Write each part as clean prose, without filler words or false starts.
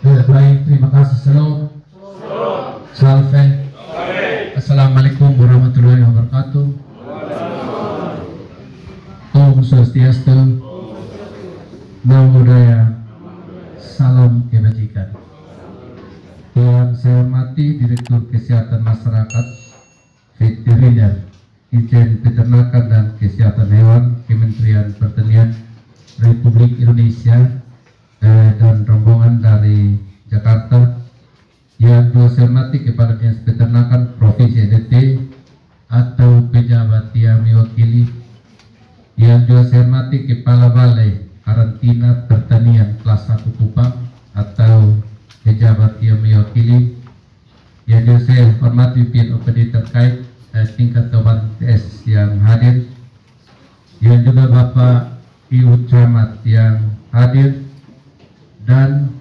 Baik, terima kasih. Salam. Salve. Assalamualaikum warahmatullahi wabarakatuh. Om Swastiastu. Namo Buddhaya. Salam kebajikan. Yang saya hormati Direktur Kesehatan Masyarakat Veteriner, Ditjen Peternakan dan Kesehatan Hewan, Kementerian Pertanian Republik Indonesia, dan rombongan dari Jakarta. Yang dua saya hormati Kepala Dinas Peternakan Provinsi NTT atau pejabat yang mewakili. Yang dua saya hormati Kepala Balai Karantina Pertanian kelas 1 Kupang atau pejabat yang mewakili. Yang dua saya hormati pimpinan OPD terkait tingkat kabupaten TS yang hadir. Yang juga Bapak Ibu Camat yang hadir, dan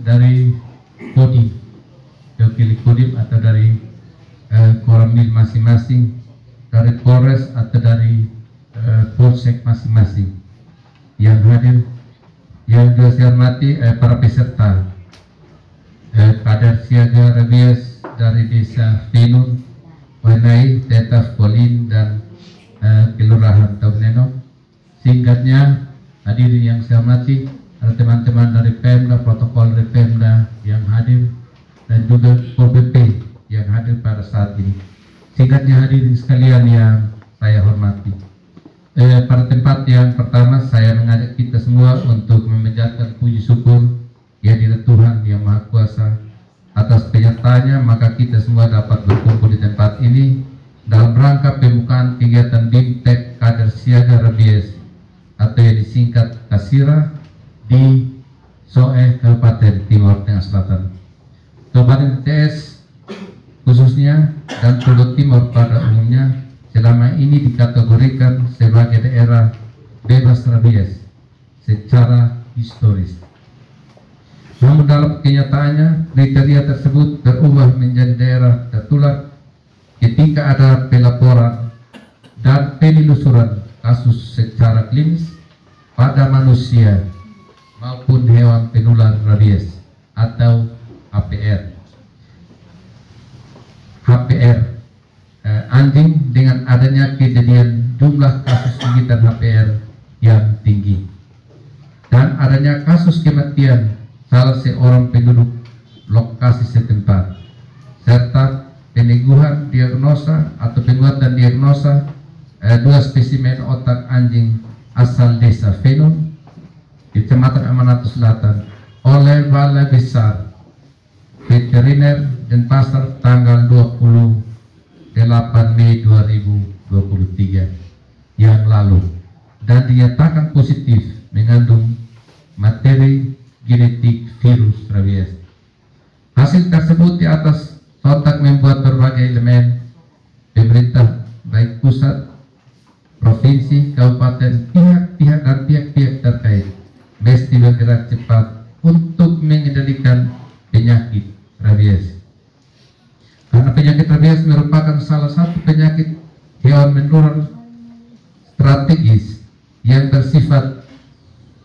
dari Kodim, wakili Kodim atau dari Koramil masing-masing, dari Polres atau dari Polsek masing-masing yang hadir. Yang juga saya hormati para peserta kader siaga rabies dari Desa Fenun, Wanai, Tetaf, Polin, dan Kelurahan Tauneno. Singkatnya, hadirin yang saya hormati, ada teman-teman dari Pemda, protokol dari Pemda yang hadir, dan juga POPP yang hadir pada saat ini. Singkatnya, hadirin sekalian yang saya hormati, pada tempat yang pertama saya mengajak kita semua untuk memanjatkan puji syukur kehadirat Tuhan yang Maha Kuasa atas penyertaannya, maka kita semua dapat berkumpul di tempat ini dalam rangka pembukaan kegiatan BIMTEK Kader Siaga Rabies atau yang disingkat Kasira di Soe, Kabupaten Timur Tengah Selatan. Kabupaten TS khususnya dan Pulau Timur pada umumnya selama ini dikategorikan sebagai daerah bebas rabies secara historis. Namun dalam kenyataannya kriteria tersebut berubah menjadi daerah tertular ketika ada pelaporan dan penelusuran kasus secara klinis pada manusia maupun hewan penular rabies atau HPR. Anjing dengan adanya kejadian jumlah kasus gigitan HPR yang tinggi dan adanya kasus kematian salah seorang penduduk lokasi setempat serta peneguhan diagnosa atau penguatan diagnosa dua spesimen otak anjing asal Desa Fenun, Kecamatan Amanatu Selatan oleh Balai Besar Veteriner Denpasar tanggal 28 Mei 2023 yang lalu dan dinyatakan positif mengandung materi genetik virus rabies. Hasil tersebut di atas sontak membuat berbagai elemen pemerintah baik pusat, provinsi, kabupaten, pihak-pihak dan pihak-pihak terkait mesti bergerak cepat untuk mengendalikan penyakit rabies. Karena penyakit rabies merupakan salah satu penyakit hewan menular strategis yang bersifat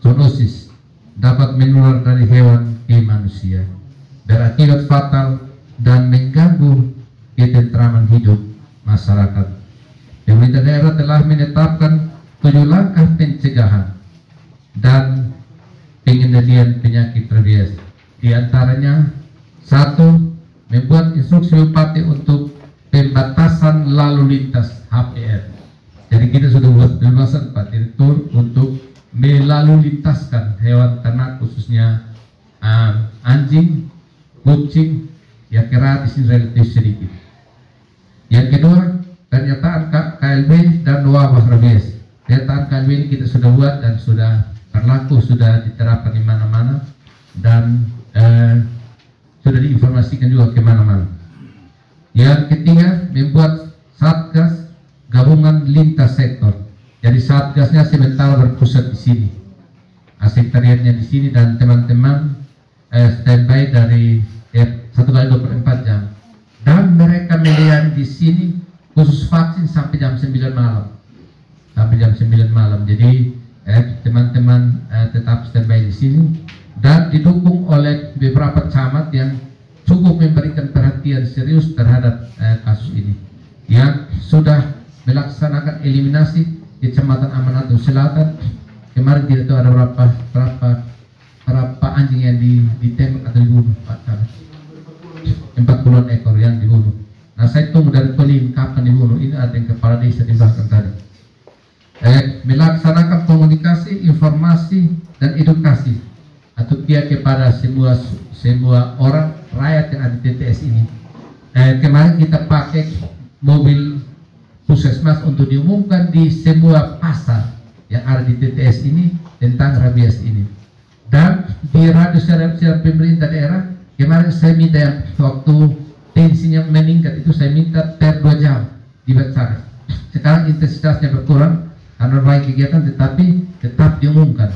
zoonosis, dapat menular dari hewan ke manusia, berakibat fatal dan mengganggu ketentraman hidup masyarakat. Pemerintah daerah telah menetapkan 7 langkah pencegahan dan pengendalian penyakit rabies. Di antaranya, 1. Membuat instruksi bupati untuk pembatasan lalu lintas HPR. Jadi kita sudah buat pembahasan Pak Direktur untuk melalu lintaskan hewan ternak khususnya anjing, kucing, ya kira di sini relatif sedikit. Yang kedua, pernyataan KLB dan wabah rabies. Pernyataan KLB ini kita sudah buat dan sudah berlaku, sudah diterapkan di mana-mana dan sudah diinformasikan juga kemana-mana. Yang ketiga, membuat satgas gabungan lintas sektor. Jadi satgasnya sementara berpusat di sini, sekretariatnya di sini dan teman-teman standby dari 1x24 jam. Dan mereka melayani di sini khusus vaksin sampai jam 9 malam. Sampai jam 9 malam. Jadi teman-teman tetap standby di sini dan didukung oleh beberapa camat yang cukup memberikan perhatian serius terhadap kasus ini, yang sudah melaksanakan eliminasi di Kecamatan Amanatun Selatan. Kemarin tidak tahu ada berapa anjing yang ditembak atau dibunuh, Pak Camat. 40-an ekor yang dibunuh. Nah, saya tunggu dari Pelin kapan dibunuh. Ini ada yang kepala desa di belakang tadi. Melaksanakan komunikasi, informasi, dan edukasi atau dia kepada semua orang rakyat yang ada di TTS ini. Kemarin kita pakai mobil puskesmas untuk diumumkan di semua pasar yang ada di TTS ini tentang rabies ini. Dan di radio siaran pemerintah daerah kemarin saya minta waktu tensinya meningkat itu saya minta per 2 jam dibacakan. Sekarang intensitasnya berkurang karena berbagai kegiatan, tetapi tetap diumumkan.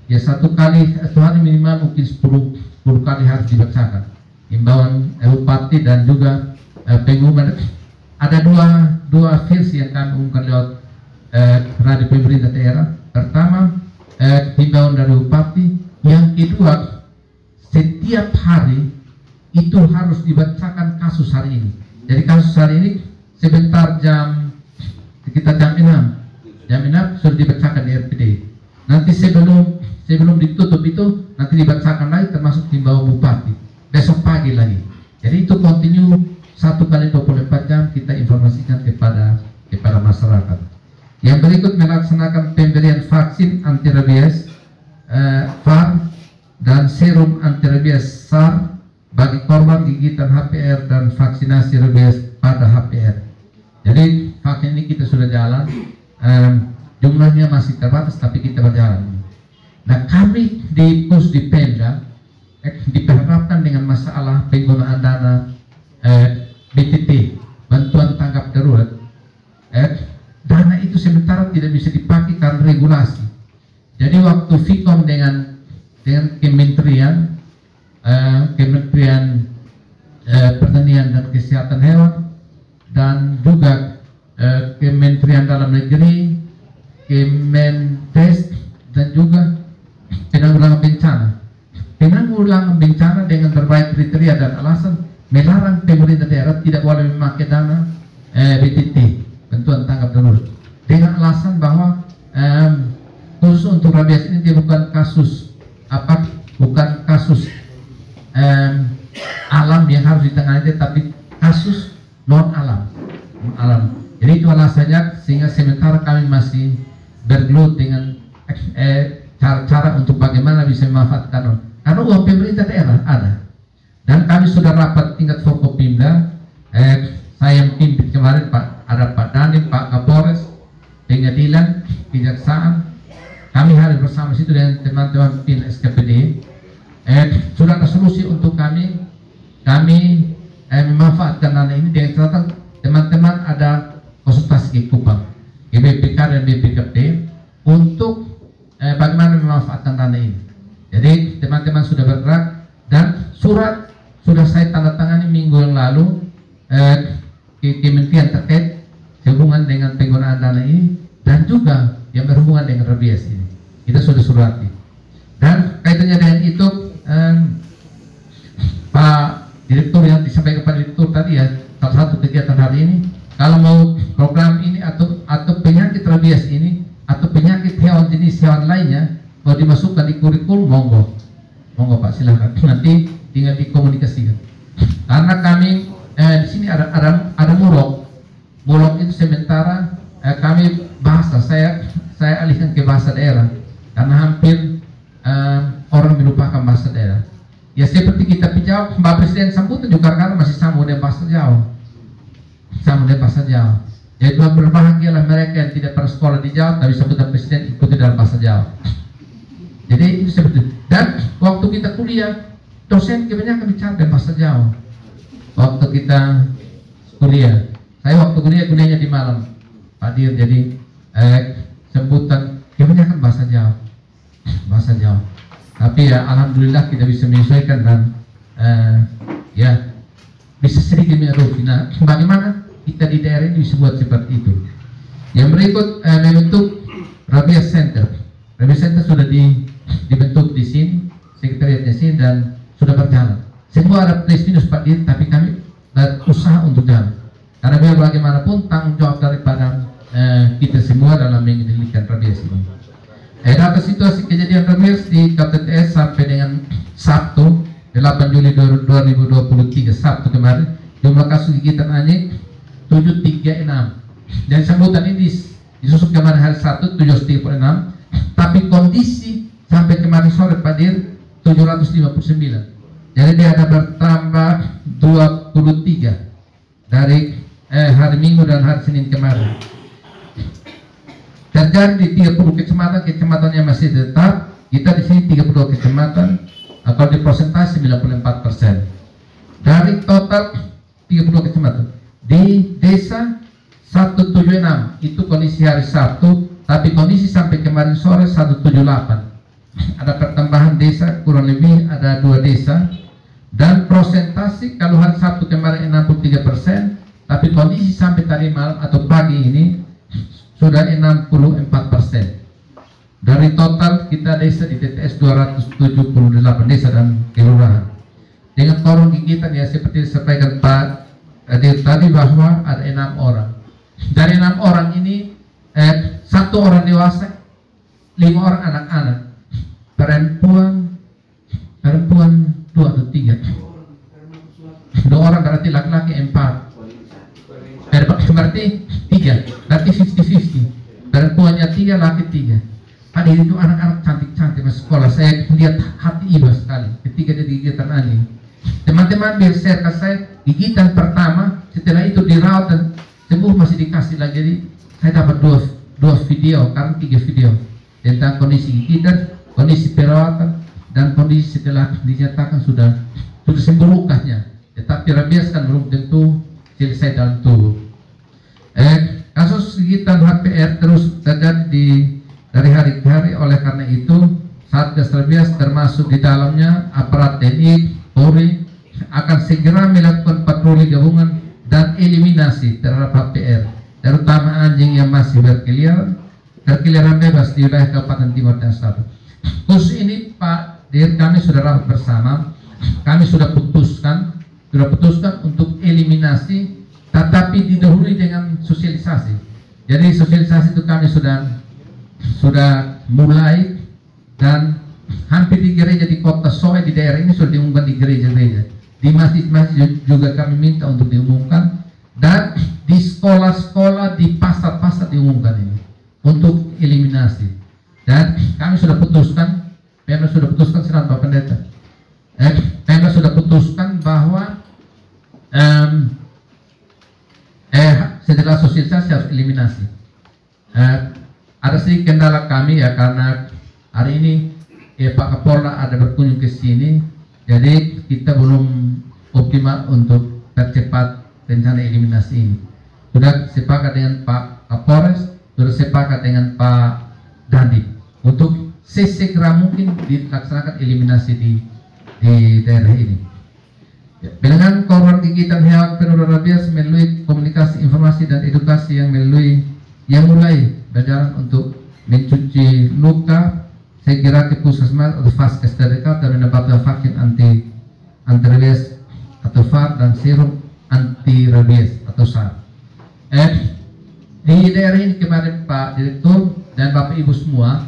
Ya, satu hari minimal mungkin 10 kali harus dibacakan. Imbauan bupati dan juga pengumuman. Ada dua versi yang kami umumkan lewat radio pemerintah daerah. Pertama, imbauan dari bupati. Yang kedua, setiap hari itu harus dibacakan kasus hari ini. Jadi kasus hari ini sebentar sekitar jam 6 sudah dibacakan di RPD. Nanti sebelum ditutup itu nanti dibacakan lagi termasuk himbauan bupati. Besok pagi lagi. Jadi itu kontinu 1 kali 24 jam kita informasikan kepada masyarakat. Yang berikut melaksanakan pemberian vaksin anti rabies VAR dan serum anti rabies SAR bagi korban gigitan HPR dan vaksinasi rabies pada HPR. Jadi vaksin ini kita sudah jalan, jumlahnya masih terbatas tapi kita berjalan. Nah, kami di Pusdipemda diperhadapkan dengan masalah penggunaan dana BTT, bantuan tanggap darurat. Dana itu sementara tidak bisa dipakai karena regulasi. Jadi waktu Vkom dengan Kementerian Pertanian dan Kesehatan Hewan dan juga Kementerian Dalam Negeri, Kemenkes dan juga penanggulangan bencana dengan berbagai kriteria dan alasan melarang pemerintah daerah tidak boleh memakai dana BTT, bantuan tanggap darurat, dengan alasan bahwa khusus untuk rabies ini dia bukan kasus alam yang harus ditangani, tapi kasus non alam. Jadi itu alasannya, sehingga sementara kami masih bergelut dengan cara-cara untuk bagaimana bisa memanfaatkan karena uang pemerintah daerah ada. Dan kami sudah rapat tingkat Forkopimda. Saya yang pimpin kemarin ada Pak Dandim, Pak Kapolres, Pengadilan, Kejaksaan. Kami hari bersama situ dengan teman-teman PIN SKPD. Sudah ada solusi untuk kami memanfaatkan dana ini dengan catatan teman-teman ada konsultasi ke Kupang, BPK dan BPKP untuk bagaimana memanfaatkan dana ini. Jadi teman-teman sudah bergerak dan surat sudah saya tanda tangani minggu yang lalu ke kementerian terkait sehubungan dengan penggunaan dana ini dan juga yang berhubungan dengan rabies ini. Kita sudah surati. Dan kaitannya dengan itu Pak Direktur yang disampaikan Pak Direktur tadi ya, salah satu kegiatan hari ini kalau mau program ini atau penyakit rabies ini atau penyakit hewan jenis hewan lainnya mau dimasukkan di kurikulum, monggo Pak, silakan, nanti tinggal dikomunikasikan. Karena kami di sini ada mulok itu sementara kami bahasa saya alihkan ke bahasa daerah karena hampir orang melupakan bahasa daerah. Ya seperti kita jawab Mbak Presiden sambutan juga karena masih sama dengan bahasa Jawa. Jadi berbahagialah mereka yang tidak pernah sekolah di Jawa tapi sambutan Presiden ikuti dalam bahasa Jawa. Jadi itu seperti itu. Dan waktu kita kuliah dosen kebanyakan bicara dalam bahasa Jawa. Waktu kita kuliah, saya waktu kuliahnya di Malang, Pak Dir, jadi sebutan kebanyakan bahasa Jawa. Tapi ya alhamdulillah kita bisa menyesuaikan dan ya bisa sedikit mengerti. Nah, bagaimana kita di daerah ini bisa buat seperti itu? Yang berikut membentuk Rabies Center. Rabies Center sudah dibentuk di sini, Sekretariat KTTS ini dan sudah berjalan. Semua ada plus minus Pak Dir, tapi kami berusaha untuk jalan. Karena biar bagaimanapun tanggung jawab daripada kita semua dalam mengendalikan rabies ini. Data situasi kejadian rabies di KTTS sampai dengan Sabtu 8 Juli 2023 Sabtu kemarin, jumlah kasus gigitan anjing 736. Dan sambutan ini disusun kemarin hari Sabtu 736, tapi kondisi sampai kemarin sore Pak Dir 759. Jadi dia ada bertambah 23 dari hari Minggu dan hari Senin kemarin. Terjadi di 30 kecamatan yang masih tetap. Kita di sini 32 kecamatan, atau di persentase 94%. Dari total 30 kecamatan di desa 176 itu kondisi hari Sabtu, tapi kondisi sampai kemarin sore 178. Ada pertambahan desa, kurang lebih ada 2 desa. Dan prosentasi kalau hari Sabtu kemarin 63%, tapi kondisi sampai tadi malam atau pagi ini sudah 64%. Dari total kita desa di TTS 278 desa dan kelurahan. Dengan korong gigitan ya seperti disampaikan Pak tadi bahwa ada 6 orang. Dari 6 orang ini 1 orang dewasa, 5 orang anak-anak, perempuan 2 atau 3, 2 orang berarti laki-laki 4, berarti 3, berarti 50-50, perempuannya 3, laki 3. Hadir itu anak-anak cantik-cantik masuk sekolah. Saya lihat hati iba sekali ketika dia gigitan anjing. Teman-teman biar share ke saya gigitan pertama, setelah itu dirawat dan sembuh masih dikasih lagi. Jadi saya dapat 2 video, karena 3 video tentang kondisi gigitan, kondisi perawatan, dan kondisi setelah dinyatakan sudah sembuh lukanya. Tetapi rabies kan belum tentu selesai dalam tubuh. Kasus gigitan HPR terus terjadi dari hari ke hari. Oleh karena itu Satgas Rabies termasuk di dalamnya aparat TNI, Polri akan segera melakukan patroli gabungan dan eliminasi terhadap HPR, terutama anjing yang masih berkeliaran bebas di wilayah Kabupaten Timur Tengah Selatan. Khusus ini Pak Dir, kami sudah rapat bersama, kami sudah putuskan untuk eliminasi, tetapi didahului dengan sosialisasi. Jadi sosialisasi itu kami sudah mulai, dan hampir di gereja di kota Soe di daerah ini sudah diumumkan, di gereja-gereja, di masjid-masjid juga kami minta untuk diumumkan, dan di sekolah-sekolah, di pasar-pasar diumumkan ini untuk eliminasi. Dan kami sudah putuskan, Pemda sudah putuskan, sedang Pak Pendeta, Pemda sudah putuskan bahwa setelah sosialisasi harus eliminasi. Ada sedikit kendala kami ya, karena hari ini Pak Kapolda ada berkunjung ke sini, jadi kita belum optimal untuk percepat rencana eliminasi ini. Sudah sepakat dengan Pak Kapolres, sudah sepakat dengan Pak Dandi untuk sesegera mungkin dilaksanakan eliminasi di daerah ini. Dengan korban gigitan hewan penular rabies melalui komunikasi, informasi, dan edukasi yang mulai berjalan untuk mencuci luka, saya kira ke puskesmas atau vaskes terdekat dan mendapatkan vaksin anti rabies atau VAR dan serum anti rabies atau SAR. Di daerah ini kemarin Pak Direktur dan Bapak Ibu semua,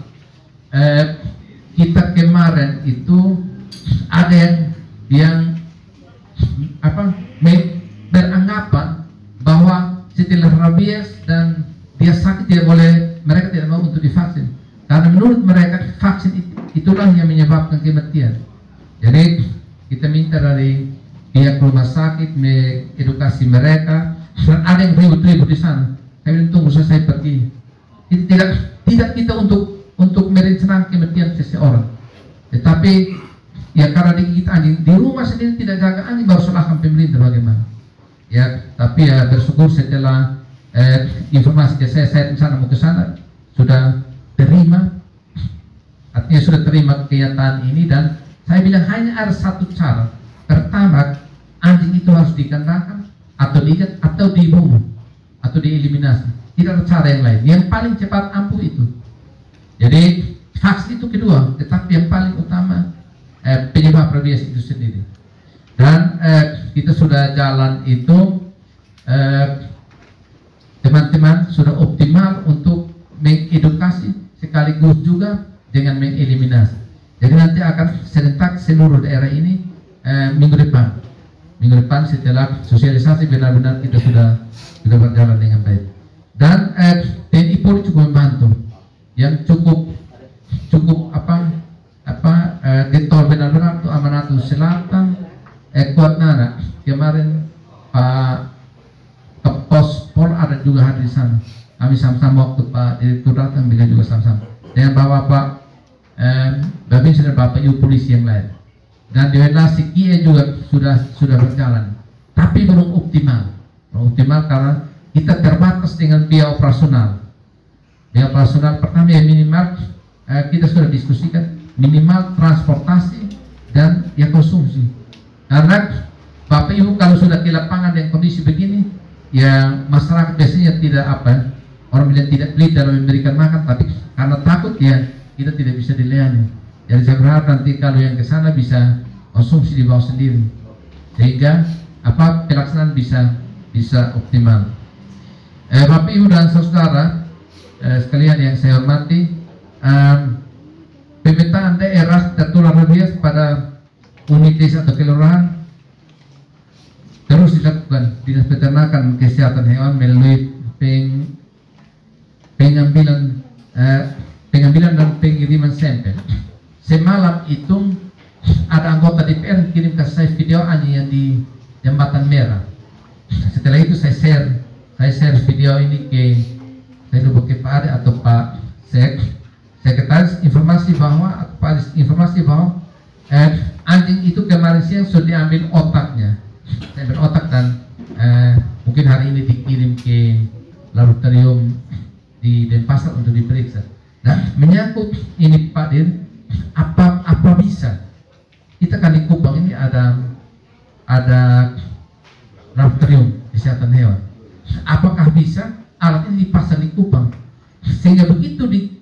kita kemarin itu ada yang beranggapan bahwa setelah rabies dan dia sakit mereka tidak mau untuk divaksin, karena menurut mereka vaksin itulah yang menyebabkan kematian. Jadi kita minta dari pihak rumah sakit edukasi mereka, dan ada yang ribut-ribut di sana. Kami tunggu selesai pergi. Tidak kita untuk merencanakan kematian seseorang, tetapi ya karena digigit anjing di rumah sendiri tidak jaga anjing, baru salahkan pemerintah bagaimana? Ya, tapi ya bersyukur setelah informasi ke saya di sana mau ke sana sudah terima, artinya sudah terima kenyataan ini, dan saya bilang hanya ada satu cara. Pertama, anjing itu harus dikandangkan atau diikat atau dibunuh atau dieliminasi. Tidak ada cara yang lain. Yang paling cepat ampuh itu. Jadi vaksin itu kedua, tetapi yang paling utama penyebab rabies itu sendiri. Dan kita sudah jalan itu, teman-teman sudah optimal untuk mengedukasi sekaligus juga dengan mengeliminasi. Jadi nanti akan serentak seluruh daerah ini minggu depan setelah sosialisasi benar-benar kita sudah berjalan dengan baik. Dan TNI Polri cukup membantu, yang cukup getol benar-benar untuk Amanatu Selatan, Kuat Nana kemarin Pak Pos Pol ada juga hadir di sana. Kami sama-sama waktu Pak Direktur datang, beliau juga sama-sama dengan Bapak Babinsa dan Bapak Ibu Polisi yang lain. Dan di relasi KIE juga sudah berjalan, tapi belum optimal karena kita terbatas dengan biaya operasional. Biaya operasional pertama yang minimal kita sudah diskusikan minimal transportasi dan ya konsumsi. Karena Bapak Ibu kalau sudah di lapangan yang kondisi begini, ya masyarakat biasanya tidak orang bilang tidak beli dalam memberikan makan, tapi karena takut ya kita tidak bisa dilayani. Jadi saya berharap nanti kalau yang ke sana bisa konsumsi di bawah sendiri, sehingga pelaksanaan bisa optimal. Bapak Ibu dan saudara sekalian yang saya hormati, pemetaan daerah tertular rabies pada unit desa atau kelurahan terus dilakukan. Dinas Peternakan Kesehatan Hewan melalui pengambilan dan pengiriman sampel. Semalam itu ada anggota DPR kirim ke saya video yang di Jembatan Merah. Setelah itu saya share video ini saya lupa ke Pak Ade atau Pak Sekretaris informasi bahwa anjing itu kemarin siang sudah diambil otaknya, dan mungkin hari ini dikirim ke laboratorium di Denpasar untuk diperiksa. Dan menyangkut ini Pak Dir, apa bisa kita kan di Kupang ini ada laboratorium kesehatan hewan, apakah bisa alat ini dipasang di Kupang sehingga begitu di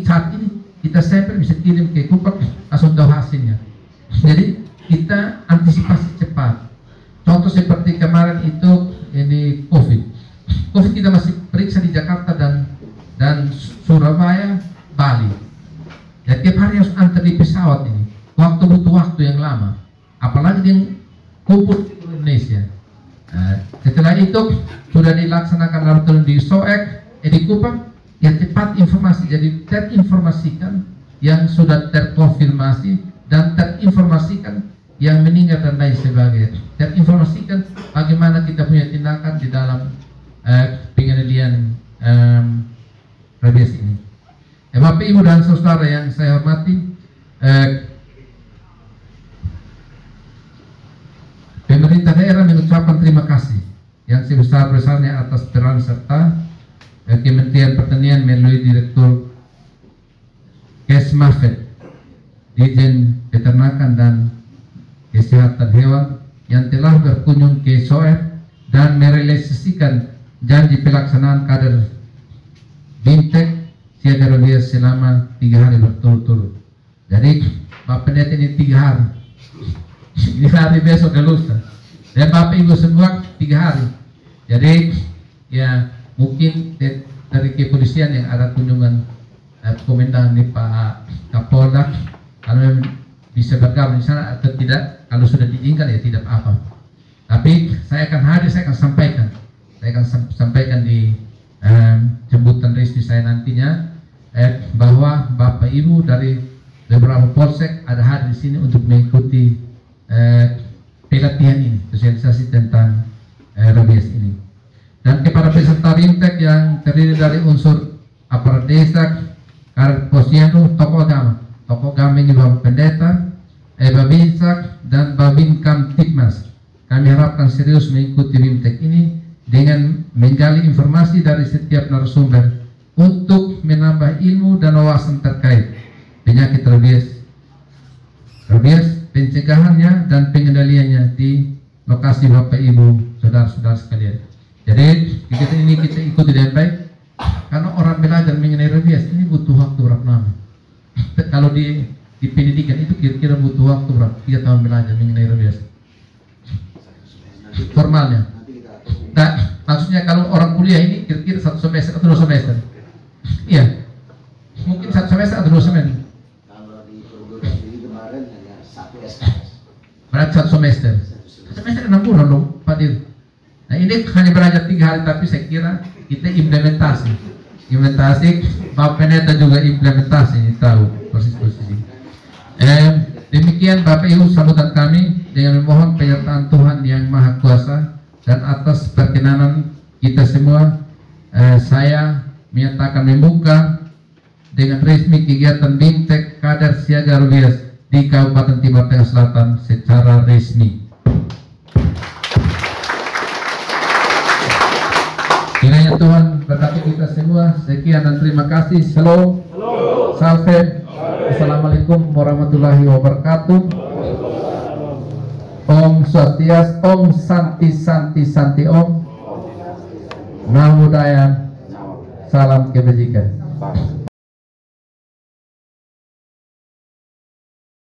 saat ini kita sampel bisa kirim ke Kupang langsung tahu hasilnya. Jadi kita antisipasi cepat. Contoh seperti kemarin itu ini COVID kita masih periksa di Jakarta dan Surabaya, Bali. Ya tiap hari harus antar di pesawat ini. Butuh waktu yang lama. Apalagi yang kumpul di Indonesia. Setelah itu sudah dilaksanakan laboratorium di Soek, di Kupang, ya cepat informasi. Jadi terinformasikan yang sudah terkonfirmasi dan terinformasikan yang meninggal dan lain sebagainya. Terinformasikan bagaimana kita punya tindakan di dalam pengendalian rabies ini. Bapak Ibu dan saudara yang saya hormati, pemerintah daerah mengucapkan terima kasih yang sebesar-besarnya atas peran serta Kementerian Pertanian melalui Direktur Kesmafet, Dirjen Peternakan dan Kesehatan Hewan yang telah berkunjung ke Soek dan merealisasikan janji pelaksanaan kader BIMTEK siaga rabies selama 3 hari berturut-turut. Jadi Bapak lihat ini 3 hari. 3 hari besok dan lusa. Dan Bapak Ibu semua 3 hari. Jadi ya mungkin dari kepolisian yang ada kunjungan komandan di Pak Kapolda, kalau bisa bergabung di sana atau tidak, kalau sudah diizinkan ya tidak apa. Tapi saya akan hadir, saya akan sampaikan di jemputan resmi saya nantinya bahwa Bapak Ibu dari beberapa polsek ada hadir di sini untuk mengikuti pelatihan ini, sosialisasi tentang rabies ini. Dan kepada peserta BIMTEK yang terdiri dari unsur aparat desa, kader posyandu, tokoh agama ini Bapak Pendeta, Babinsa dan Babinkam Tipmas. Kami harapkan serius mengikuti BIMTEK ini dengan menggali informasi dari setiap narasumber untuk menambah ilmu dan wawasan terkait penyakit rabies, pencegahannya dan pengendaliannya di lokasi Bapak Ibu, saudara-saudara sekalian. Jadi kita ikuti dengan baik, karena orang belajar mengenai rabies ini butuh waktu berapa lama. Kalau di di pendidikan itu kira-kira butuh waktu berapa? 3 tahun belajar mengenai RWS formalnya. Nah, maksudnya kalau orang kuliah ini kira-kira 1 semester atau 2 semester. Iya, mungkin 1 semester atau 2 semester. Kalau di perguruan tinggi kemarin hanya 1 SKS. Berarti 1 semester. 1 semester 6 bulan dong, Pak Dir. Nah ini hanya belajar 3 hari, tapi saya kira kita implementasi, Bapak Pendeta juga implementasi, tahu persis posisi. Demikian Bapak Ibu sambutan kami dengan memohon penyertaan Tuhan yang Maha Kuasa, dan atas perkenanan kita semua, saya menyatakan membuka dengan resmi kegiatan BIMTEK Kadar Siaga RWS di Kabupaten Timur Tengah Selatan secara resmi. Kiranya Tuhan berkati kita semua. Sekian dan terima kasih. Shalom. Salve. Assalamualaikum warahmatullahi wabarakatuh. Om Swastiastu, Om Santi Santi Santi Om. Namo Buddhaya. Salam kebajikan.